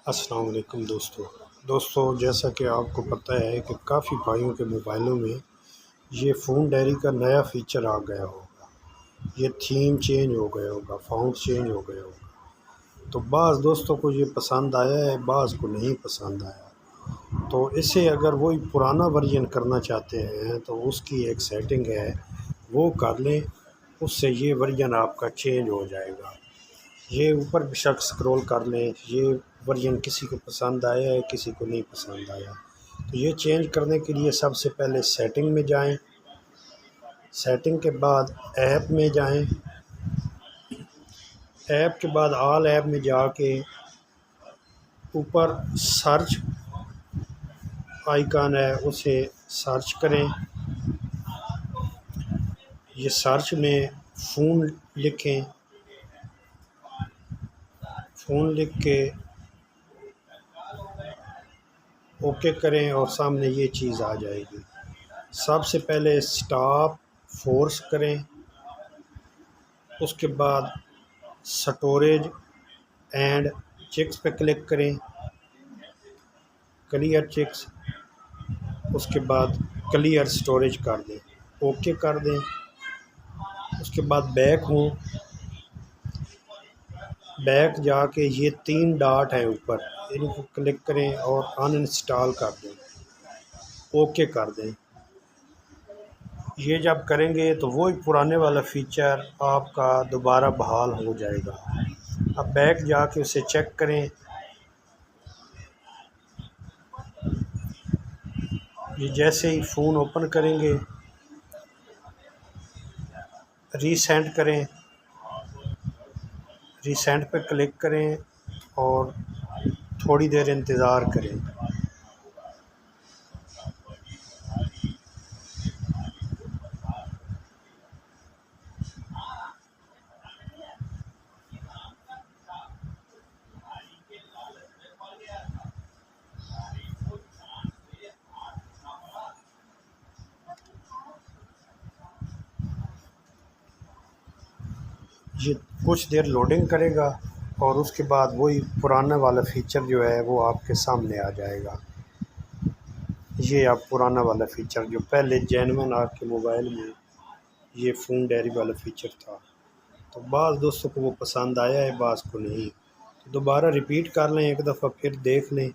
अस्सलाम वालेकुम दोस्तों जैसा कि आपको पता है कि काफ़ी भाइयों के मोबाइलों में ये फ़ोन डायरी का नया फ़ीचर आ गया होगा। ये थीम चेंज हो गया होगा, फ़ॉन्ट चेंज हो गया होगा। तो बाज़ दोस्तों को ये पसंद आया है, बाज़ को नहीं पसंद आया। तो इसे अगर वही पुराना वर्जन करना चाहते हैं तो उसकी एक सेटिंग है, वो कर लें, उससे ये वर्जन आपका चेंज हो जाएगा। ये ऊपर बेशक स्क्रॉल कर लें, ये वर्जन किसी को पसंद आया है, किसी को नहीं पसंद आया। तो ये चेंज करने के लिए सबसे पहले सेटिंग में जाएं, सेटिंग के बाद ऐप में जाएं, ऐप के बाद ऑल ऐप में जाके ऊपर सर्च आइकन है उसे सर्च करें। ये सर्च में फ़ोन लिखें, फ़ोन लिख के ओके करें और सामने ये चीज़ आ जाएगी। सबसे पहले स्टॉप फोर्स करें, उसके बाद स्टोरेज एंड चिक्स पे क्लिक करें, क्लियर चिक्स, उसके बाद क्लियर स्टोरेज कर दें, ओके कर दें। उसके बाद बैक हूँ, बैक जाके ये 3 डॉट हैं ऊपर, इनको क्लिक करें और अनइंस्टॉल कर दें, ओके कर दें। ये जब करेंगे तो वही पुराने वाला फ़ीचर आपका दोबारा बहाल हो जाएगा। अब बैक जाके उसे चेक करें। ये जैसे ही फ़ोन ओपन करेंगे, रीसेंड करें, रीसेंड पे क्लिक करें और थोड़ी देर इंतज़ार करें। ये कुछ देर लोडिंग करेगा और उसके बाद वही पुराना वाला फ़ीचर जो है वो आपके सामने आ जाएगा। ये अब पुराना वाला फ़ीचर जो पहले जेन्युइन आपके मोबाइल में ये फ़ोन डायरी वाला फ़ीचर था। तो बाज़ दोस्तों को वो पसंद आया है, बाज़ को नहीं। तो दोबारा रिपीट कर लें, एक दफ़ा फिर देख लें।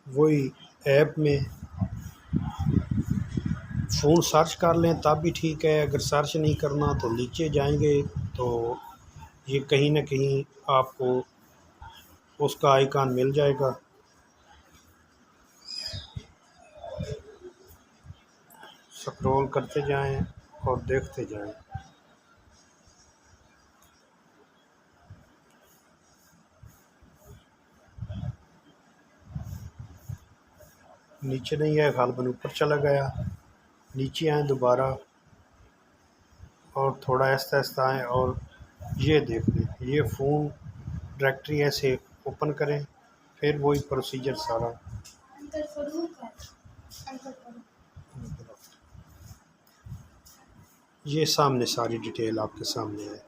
वही ऐप में फ़ोन सर्च कर लें तब भी ठीक है, अगर सर्च नहीं करना तो नीचे जाएंगे तो ये कहीं ना कहीं आपको उसका आइकन मिल जाएगा। स्क्रॉल करते जाएं और देखते जाएं। नीचे नहीं है, गालबन ऊपर चला गया। नीचे आएँ दोबारा और थोड़ा आहिस्ता आहिस्ता आएँ और ये देख लें, ये फ़ोन डायरेक्टरी ऐसे ओपन करें, फिर वही प्रोसीजर सारा। ये सामने सारी डिटेल आपके सामने है।